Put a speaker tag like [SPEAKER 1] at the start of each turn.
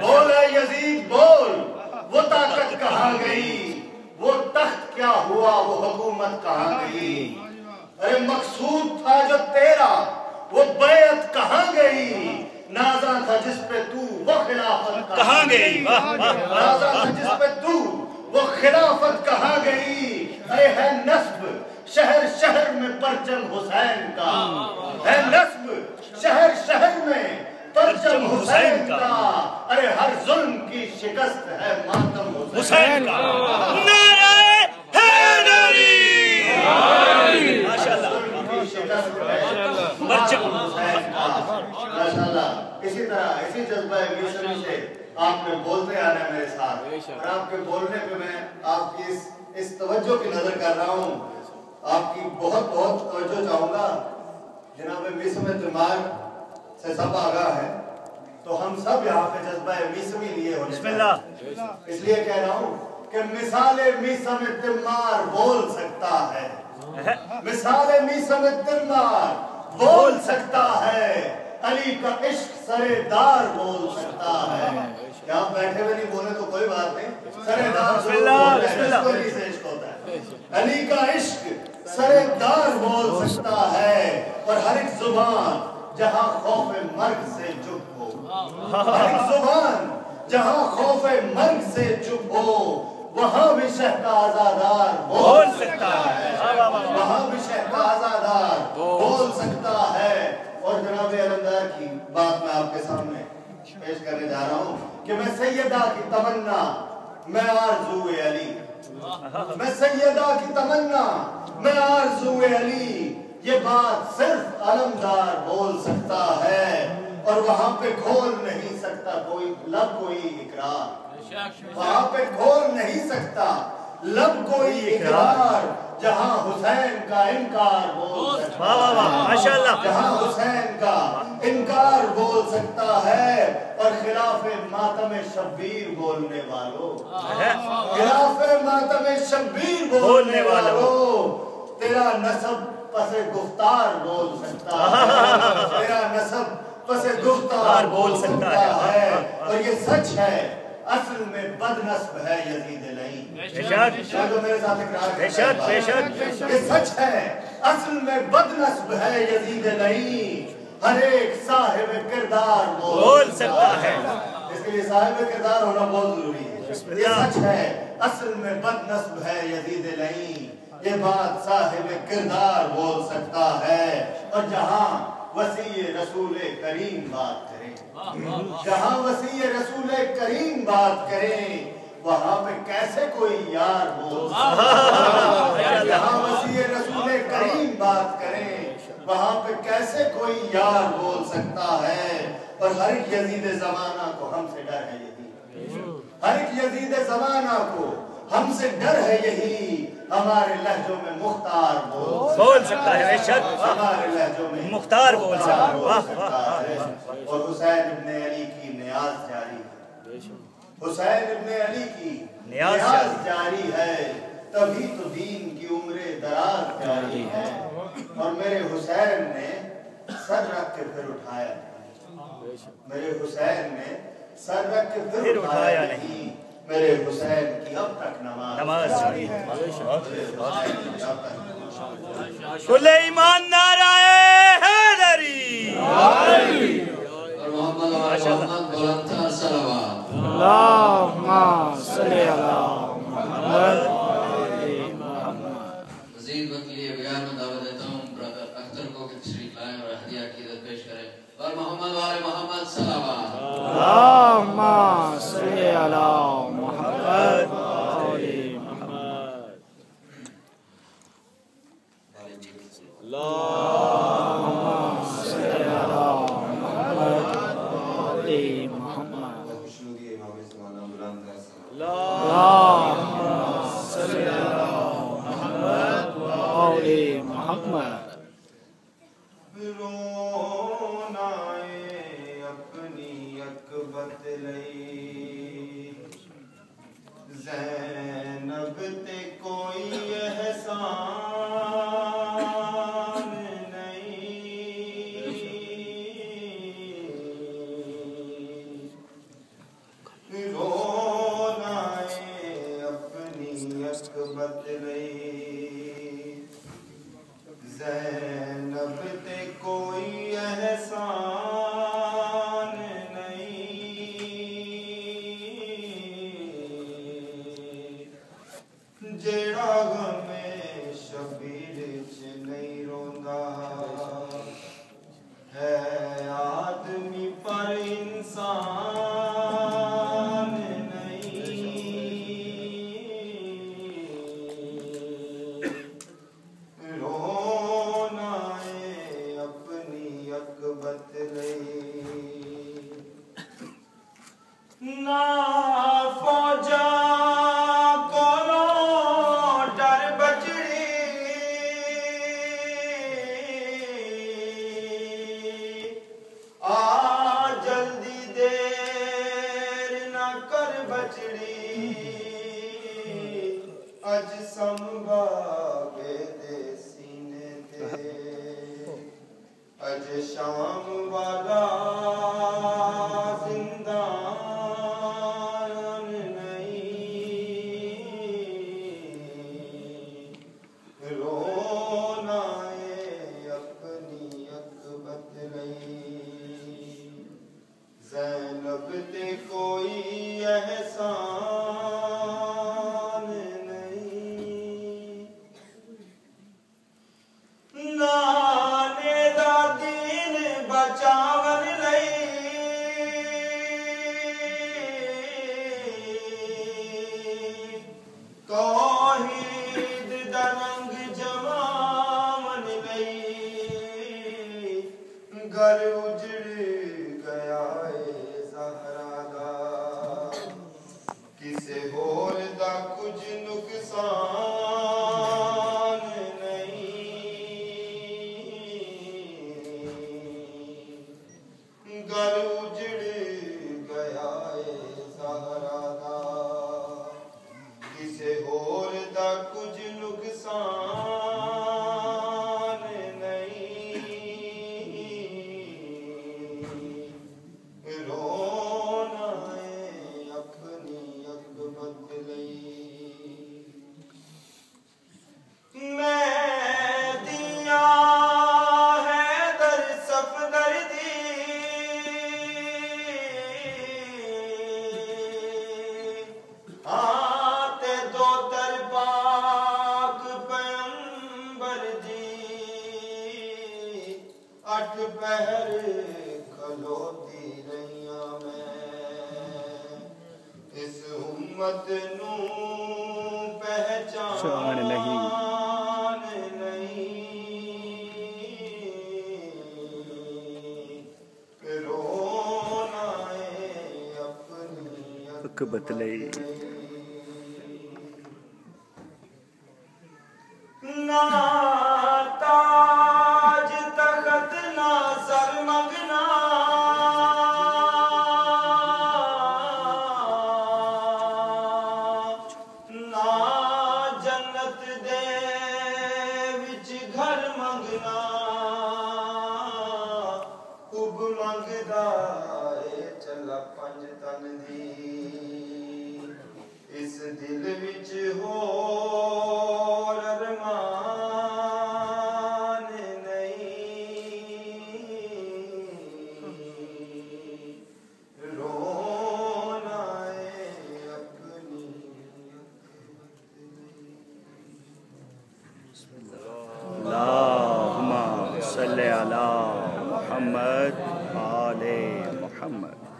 [SPEAKER 1] بول اے یزید بول، وہ طاقت کہاں گئی، وہ تخت کیا ہوا، وہ حکومت کہاں گئی، ارے مقصود تھا جو تیرا وہ بیعت کہاں گئی، نازا تھا جس پہ تو وہ خلافت کہاں گئی، نازا تھا جس پہ تو وہ خلافت کہاں گئی، ارے ہے نصب شہر شہر میں پرچم حسین کا، ہے نصب شہر شہر میں پرچم حسین کا، ارے ہر ظلم کی شکست ہے ماتم حسین کا،
[SPEAKER 2] نعرہ حیدری
[SPEAKER 1] ماشاءاللہ ماشاءاللہ۔ اسی طرح اسی جذبہ میسری سے آپ نے بولتے آنا ہے میرے ساتھ، اور آپ کے بولنے پہ میں آپ کی اس توجہ کی نظر کر رہا ہوں، آپ کی بہت بہت توجہ چاہوں گا۔ جناب میسم تمار سے سب آگاہ ہے، تو ہم سب یہاں پہ جذبہ میسمی لیے ہونے
[SPEAKER 2] بسم اللہ،
[SPEAKER 1] اس لیے کہہ رہا ہوں کہ مثال میسم تمار بول سکتا ہے، مثال میسم تمار بول سکتا ہے، علی کا عشق سرے دار بول سکتا ہے، یہاں بیٹھے ہوئے نہیں بولے تو کوئی بات نہیں، سرے دار
[SPEAKER 2] بسم اللہ، بسم اللہ،
[SPEAKER 1] کو علی سے عشق ہوتا ہے، علی کا عشق سرے دار بول سکتا ہے، اور ہر ایک زبان جہاں خوف مرگ سے چپ ہو، ہر ایک زبان جہاں خوف مرگ سے چپ ہو، وہاں بھی شہ کا آزادار بول سکتا ہے، وہاں بھی شہ کا آزادار بول سکتا ہے۔ اور جناب علمدار کی بات میں آپ کے سامنے پیش کرنے جا رہا ہوں کہ میں سیدہ کی تمنا، میں آرزو علی، میں سیدہ کی تمنا، میں آرزو علی، یہ بات صرف علمدار بول سکتا ہے، اور وہاں پہ کھول نہیں سکتا کوئی لب کوئی اقرار، وہاں پہ کھول نہیں سکتا لب کوئی اقرار، جہاں حسین کا انکار بول سکتا ہے، جہاں حسین کا انکار بول سکتا ہے، اور خلاف ماتم شبیر بولنے والوں، خلاف ماتم شبیر بولنے والوں، تیرا نسب پس گفتار بول سکتا ہے، تیرا نسب پس گفتار بول سکتا ہے، اور یہ سچ ہے اصل میں بد نسب ہے یزید لعین، میرے ساتھ اقرار یہ سچ ہے اصل میں بد نسب ہے یزید لعین، ہر ایک صاحب کردار بول سکتا ہے، اس کے لیے صاحب کردار ہونا بہت ضروری ہے، یہ سچ ہے اصل میں بد نسب ہے یزید لعین، یہ بات صاحب کردار بول سکتا ہے، اور جہاں وسیع رسول کریم بات کریں، جہاں وسیع رسول کریم بات کریں، وہاں پہ کیسے کوئی یار بول سکتا ہے، جہاں وسیع رسول کریم بات کریں، وہاں پہ کیسے کوئی یار بول سکتا ہے، اور ہر ایک یزید زمانہ کو ہم سے ڈر ہے یہی، ہر ایک یزید زمانہ کو ہم سے ڈر ہے یہی، ہمارے لہجوں میں مختار بول سکتا ہے، ہمارے لہجوں میں مختار بول سکتا ہے، اور حسین ابن علی کی نیاز جاری ہے، حسین ابن علی کی نیاز جاری ہے، تبھی تو دین کی عمر دراز جاری ہے، اور میرے حسین نے سر رکھ کے پھر اٹھایا، میرے حسین نے سر رکھ کے پھر اٹھایا نہیں، میرے حسین کی اب تک نماز جاری ہے،
[SPEAKER 2] کل ایمان نعرہ حیدری،
[SPEAKER 3] اور محمد بلندتر صلوات،
[SPEAKER 2] اللہم صلی علی محمد۔
[SPEAKER 3] مزید وقت کے لیے بیان میں دعوت دیتا ہوں برادر اختر کو کہ تشریف لائیں اور ہدیہ عقیدت پیش کریں، اور محمد والے محمد صلوات،
[SPEAKER 2] اللہم صلی علی محمد وآل محمد، اللہم صلی علی محمد وآل محمد، اللہم صلی علی محمد وآل محمد۔
[SPEAKER 1] زینب تے کوئی احسان نہیں، رونا ہے اپنی اکبت لئی زینب تے کوئی احسان نہیں جیڑا غمیں شبیر چ نہیں روندا ہے آدمی پر انسان نہیں رونا ہے اپنی اکبت لئی نا فوجا کولو ڈر بچڑی آ جلدی دیر نہ کر بچڑی اج سنبھاگے دے سینے تے اج شام والا زندان نہیں رونا ہے اپنی اکبت لئی زینب تے کوئی احسان نہیں نانے دا دین بچاون لئی توحید دا رنگ جماون لئی گھر اجڑ گیا اے زہرا دا کسے ہور دا کچھ نقصان نہیں گھر اجڑ گیا اے زہرا دا کسے ہور دا کچھ نقصان نہیں رونا ہے اپنی اکبت لئی میں دیا ہے در صفدر دی آتے دو تر پاک پیمبر دی اٹھ پہر کھلوتی رہیاں میں اس امت نو پہچان نہیں رونا ہے اپنی
[SPEAKER 2] اکبت لئی
[SPEAKER 1] نا تاج تخت نا سر منگنا نا جنت دے وچ گھر منگنا کب منگدا اے چلا پنج تن دی اس دل وچ ہور ارمان نہیں رونا ہے اپنی
[SPEAKER 2] اللہم صلی علی محمد آل محمد